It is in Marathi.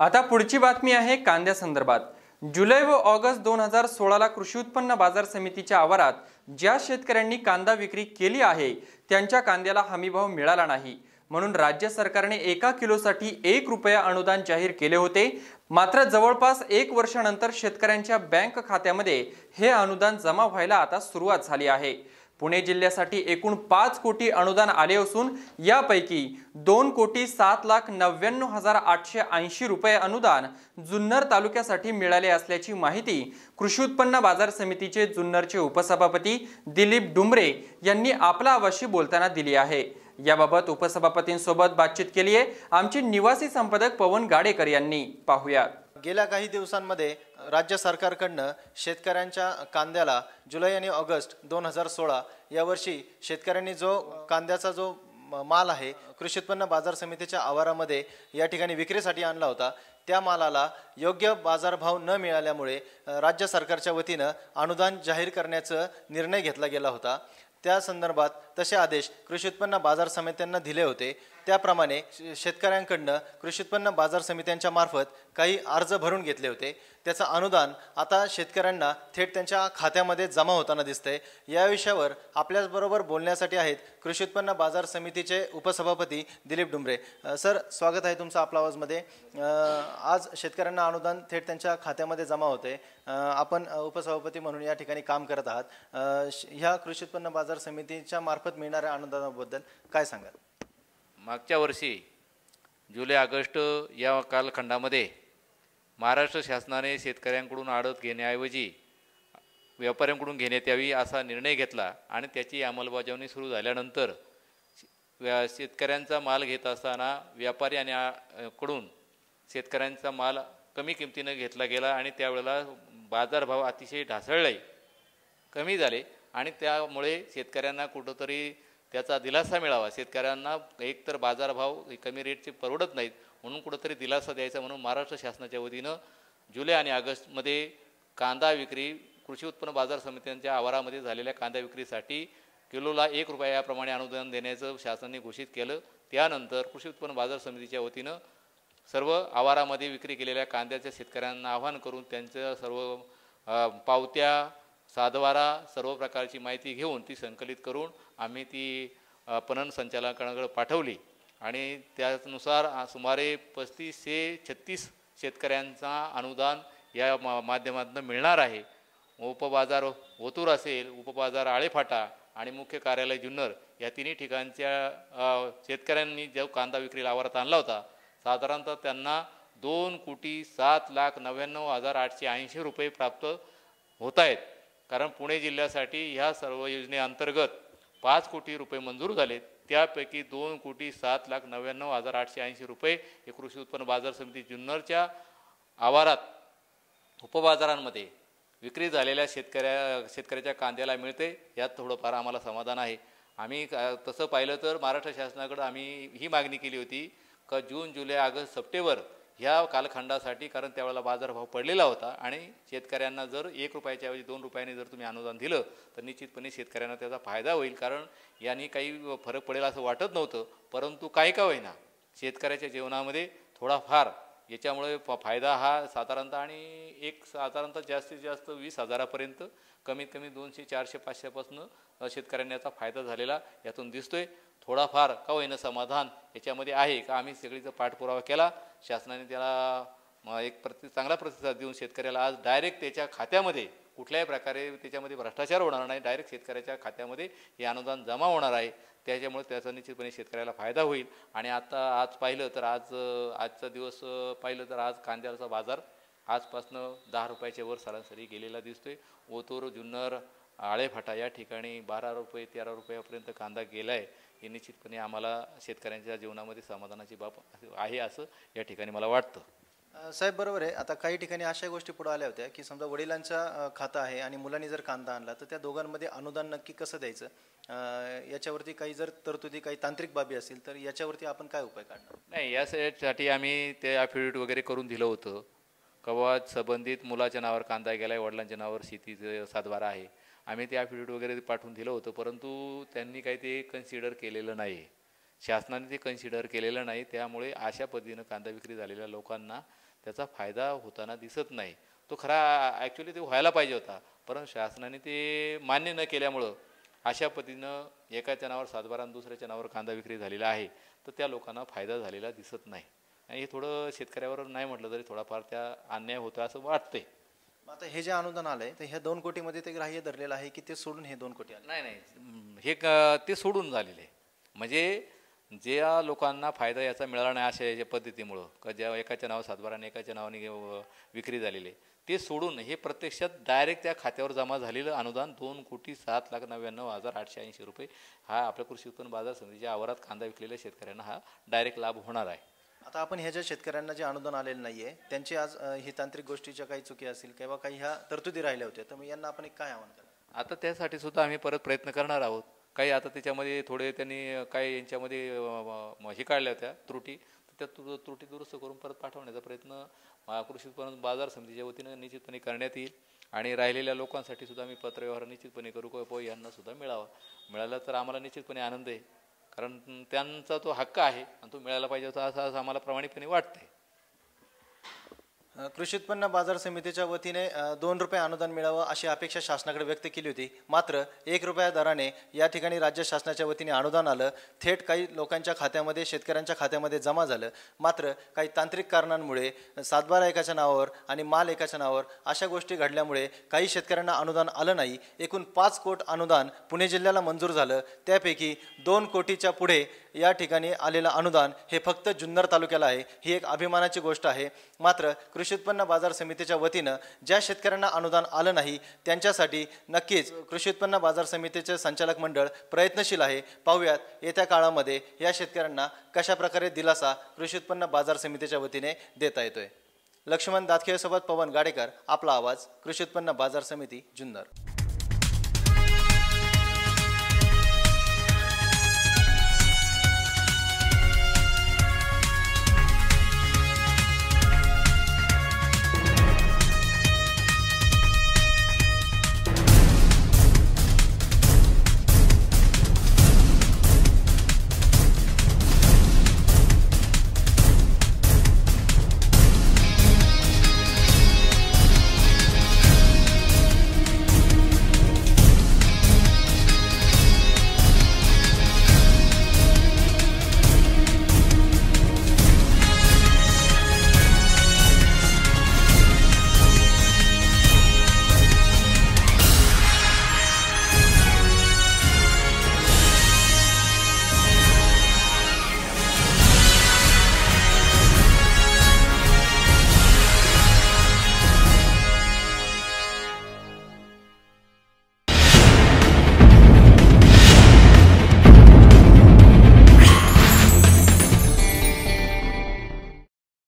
आता पुढची बातमी आहे कांद्यासंदर्भात। जुलै व ऑगस्ट 2016 ला कृषी उत्पन्न बाजार समितीच्या आवारात ज्या शेतकऱ्यांनी कांदा विक्री केली आहे त्यांच्या कांद्याला हमीभाव मिळाला नाही, म्हणून राज्य सरकारने 1 किलोसाठी 1 रुपया अनुदान जाहीर केले होते। मात्र जवळपास 1 वर्षानंतर शेतकऱ्यांच्या बँक खात्यामध्ये हे अनुदान जमा व्हायला आता सुरुवात झाली आहे। पुणे जिल्ह्यासाठी एकूण 5 कोटी अनुदान आले असून यापैकी 2,07,99,880 रुपये अनुदान जुन्नर तालुक्यासाठी मिळाले असल्याची माहिती कृषी उत्पन्न बाजार समितीचे जुन्नरचे उपसभापती दिलीप डुंबरे यांनी आपला आवाशी बोलताना दिली आहे। याबाबत उपसभापतींसोबत बातचीत केली आहे आमचे निवासी संपादक पवन गाडेकर यांनी। पाहूया। गेल्या काही दिवसांमध्ये राज्य सरकारकडनं शेतकऱ्यांच्या कांद्याला जुलै आणि ऑगस्ट 2016 या वर्षी शेतकऱ्यांनी जो कांद्याचा जो माल आहे कृषी उत्पन्न बाजार समितीच्या आवारामध्ये या ठिकाणी विक्रीसाठी आणला होता, त्या मालाला योग्य बाजारभाव न मिळाल्यामुळे राज्य सरकारच्या वतीनं अनुदान जाहीर करण्याचा निर्णय घेतला गेला होता। त्या संदर्भात तसे आदेश कृषी उत्पन्न बाजार समित्यांना दिले होते। त्याप्रमाणे शेतकऱ्यांकडनं कृषी उत्पन्न बाजार समित्यांच्या मार्फत काही अर्ज भरून घेतले होते। त्याचं अनुदान आता शेतकऱ्यांना थेट त्यांच्या खात्यामध्ये जमा होताना दिसतंय। या विषयावर आपल्याबरोबर बोलण्यासाठी आहेत कृषी उत्पन्न बाजार समितीचे उपसभापती दिलीप डुंबरे। सर, स्वागत आहे तुमचं आपल्या आवाजमध्ये। आज शेतकऱ्यांना अनुदान थेट त्यांच्या खात्यामध्ये जमा होते। आपण उपसभापती म्हणून या ठिकाणी काम करत आहात। ह्या कृषी उत्पन्न बाजार समितीच्या मार्फत मिळणाऱ्या अनुदानाबद्दल काय सांगाल? मागच्या वर्षी जुलै ऑगस्ट या कालखंडामध्ये महाराष्ट्र शासनाने शेतकऱ्यांकडून आडत घेण्याऐवजी व्यापाऱ्यांकडून घेण्यात यावी असा निर्णय घेतला आणि त्याची अंमलबजावणी सुरू झाल्यानंतर शेतकऱ्यांचा माल घेत असताना व्यापारी आणि कडून शेतकऱ्यांचा माल कमी किमतीने घेतला गेला आणि त्यावेळेला बाजारभाव अतिशय ढासळले, कमी झाले आणि त्यामुळे शेतकऱ्यांना कुठंतरी त्याचा दिलासा मिळावा। शेतकऱ्यांना एकतर बाजारभाव कमी रेटचे परवडत नाहीत म्हणून कुठंतरी दिलासा द्यायचा म्हणून महाराष्ट्र शासनाच्या वतीनं जुलै आणि ऑगस्टमध्ये कांदा विक्री कृषी उत्पन्न बाजार समित्यांच्या आवारामध्ये झालेल्या कांदा विक्रीसाठी किलोला 1 रुपया याप्रमाणे अनुदान देण्याचं शासनाने घोषित केलं। त्यानंतर कृषी उत्पन्न बाजार समितीच्या वतीनं सर्व आवारामध्ये विक्री केलेल्या कांद्याच्या शेतकऱ्यांना आवाहन करून त्यांचं सर्व पावत्या, सातबारा, सर्व प्रकारची माहिती घेऊन ती संकलित करून आम्ही ती पणन संचालकांकडे पाठवली आणि त्यानुसार सुमारे 35 ते 36 शेतकऱ्यांचा अनुदान या माध्यमातून मिळणार आहे। उपबाजार ओतूर असेल, उपबाजार आळेफाटा आणि मुख्य कार्यालय जुन्नर या तिन्ही ठिकाणच्या शेतकऱ्यांनी जो कांदा विक्रीला आवारात आणला होता साधारणतः त्यांना 2,07,99,880 रुपये प्राप्त होत आहेत। कारण पुणे जिल्ह्यासाठी ह्या सर्व योजनेअंतर्गत 5 कोटी रुपये मंजूर झाले, त्यापैकी 2,07,99,880 रुपये हे कृषी उत्पन्न बाजार समिती जुन्नरच्या आवारात उपबाजारांमध्ये विक्री झालेल्या शेतकऱ्याच्या कांद्याला मिळते। यात थोडंफार आम्हाला समाधान आहे। आम्ही तसं पाहिलं तर महाराष्ट्र शासनाकडे आम्ही ही मागणी केली होती का जून, जुलै, ऑगस्ट, सप्टेंबर ह्या कालखंडासाठी, कारण त्यावेळेला बाजारभाव पडलेला होता आणि शेतकऱ्यांना जर 1 रुपयाच्या ऐवजी 2 रुपयांनी जर तुम्ही अनुदान दिलं तर निश्चितपणे शेतकऱ्यांना त्याचा फायदा होईल। कारण यांनी काही फरक पडेल असं वाटत नव्हतं, परंतु काही का होईना शेतकऱ्याच्या जीवनामध्ये थोडाफार याच्यामुळे फायदा हा साधारणतः आणि साधारणतः जास्तीत जास्त 20,000पर्यंत, कमीत कमी 200, 400, 500पासून शेतकऱ्यांना याचा फायदा झालेला यातून दिसतोय। थोडाफार का होईना समाधान याच्यामध्ये आहे का आम्ही सगळीचा पाठपुरावा केला, शासनाने त्याला एक चांगला प्रतिसाद देऊन शेतकऱ्याला आज डायरेक्ट त्याच्या खात्यामध्ये कुठल्याही प्रकारे त्याच्यामध्ये भ्रष्टाचार होणार नाही, डायरेक्ट शेतकऱ्याच्या खात्यामध्ये हे अनुदान जमा होणार आहे। त्याच्यामुळे त्याचा निश्चितपणे शेतकऱ्याला फायदा होईल। आणि आता आज पाहिलं तर आजचा दिवस पाहिलं तर आज कांद्याचा बाजार आजपासनं 10 रुपयाच्या वर सरासरी गेलेला दिसतोय। ओतूर, जुन्नर, आळेफाटा या ठिकाणी 12 रुपये 13 रुपयापर्यंत कांदा गेला आहे। हे निश्चितपणे आम्हाला शेतकऱ्यांच्या जीवनामध्ये समाधानाची बाब आहे असं या ठिकाणी मला वाटतं। साहेब, बरोबर आहे। आता काही ठिकाणी अशा गोष्टी पुढे आल्या होत्या की समजा वडिलांचा खातं आहे आणि मुलांनी जर कांदा आणला तर त्या दोघांमध्ये अनुदान नक्की कसं द्यायचं, याच्यावरती काही जर तरतुदी, काही तांत्रिक बाबी असतील तर याच्यावरती आपण काय उपाय काढणार? नाही, यासाठी आम्ही ते ॲफिडेविट वगैरे करून दिलं होतं। कवा संबंधित मुलाच्या नावावर कांदा गेला आहे, वडिलांच्या नावावर शेतीचं सातबारा आहे, आम्ही ते ॲफिडेविट वगैरे पाठवून दिलं होतं, परंतु त्यांनी काही ते कन्सिडर केलेलं नाही, शासनाने ते कन्सिडर केलेलं नाही। त्यामुळे अशा पद्धतीनं कांदा विक्री झालेल्या लोकांना त्याचा फायदा होताना दिसत नाही. तो खरा ॲक्च्युली ते व्हायला पाहिजे होता, परंतु शासनाने ते मान्य न केल्यामुळं अशा पद्धतीनं एकाच्या नावावर सातबारा आणि दुसऱ्याच्या नावावर कांदा विक्री झालेला आहे. तर त्या लोकांना फायदा झालेला दिसत नाही आणि हे थोडं शेतकऱ्यावर नाही म्हटलं तरी थोडाफार त्या अन्याय होतो असं वाटतंय. आता हे जे अनुदान आलंय तर ह्या 2 कोटीमध्ये ते ग्राह्य धरलेलं आहे की ते सोडून हे 2 कोटी आले? नाही हे ते सोडून झालेले, म्हणजे ज्या लोकांना फायदा याचा मिळाला नाही अशा याच्या पद्धतीमुळं का ज्या एकाच्या नावावर सातबारा आणि एकाच्या नावाने विक्री झालेली ते सोडून हे प्रत्यक्षात डायरेक्ट त्या खात्यावर जमा झालेलं अनुदान 2,07,99,880 रुपये हा आपल्या कृषी उत्पन्न बाजार समितीच्या आवारात कांदा विकलेल्या शेतकऱ्यांना हा डायरेक्ट लाभ होणार आहे. आता आपण ह्या ज्या शेतकऱ्यांना जे अनुदान आलेलं नाहीये त्यांची आज ही तांत्रिक गोष्टीच्या काही चुकी असतील किंवा काही ह्या तरतुदी राहिल्या होत्या, तर मग यांना आपण एक काय आव्हान करा? आता त्यासाठी सुद्धा आम्ही परत प्रयत्न करणार आहोत. काही आता त्याच्यामध्ये थोडे त्यांनी काही यांच्यामध्ये हे काढल्या होत्या त्रुटी, त्या त्रुटी दुरुस्त करून परत पाठवण्याचा प्रयत्न कृषी उत्पन्न बाजार समितीच्या वतीनं निश्चितपणे करण्यात येईल. आणि राहिलेल्या लोकांसाठी सुद्धा आम्ही पत्रव्यवहार निश्चितपणे करू की यांना सुद्धा मिळालं तर आम्हाला निश्चितपणे आनंद आहे, कारण त्यांचा तो हक्क आहे आणि तो मिळायला पाहिजे होता असं आम्हाला प्रामाणिकपणे वाटतंय. कृषी उत्पन्न बाजार समितीच्या वतीने 2 रुपये अनुदान मिळावं अशी अपेक्षा शासनाकडे व्यक्त केली होती. मात्र 1 रुपया दराने या ठिकाणी राज्य शासनाच्या वतीने अनुदान आलं, थेट काही लोकांच्या खात्यामध्ये शेतकऱ्यांच्या खात्यामध्ये जमा झालं. मात्र काही तांत्रिक कारणांमुळे सातबारा एकाच्या नावावर आणि माल एकाच्या नावावर अशा गोष्टी घडल्यामुळे काही शेतकऱ्यांना अनुदान आलं नाही. एकूण 5 कोटी अनुदान पुणे जिल्ह्याला मंजूर झालं, त्यापैकी 2 कोटीच्या पुढे या ठिकाणी आलेलं अनुदान हे फक्त जुन्नर तालुक्याला आहे. ही एक अभिमानाची गोष्ट आहे. मात्र कृषी उत्पन्न बाजार समितीच्या वतीनं ज्या शेतकऱ्यांना अनुदान आलं नाही त्यांच्यासाठी नक्कीच कृषी उत्पन्न बाजार समितीचे संचालक मंडळ प्रयत्नशील आहे. पाहूयात येत्या काळामध्ये या शेतकऱ्यांना कशा प्रकारे दिलासा कृषी उत्पन्न बाजार समितीच्या वतीने देता येतोय. लक्ष्मण दातखेसोबत पवन गाडेकर, आपला आवाज, कृषी उत्पन्न बाजार समिती, जुन्नर.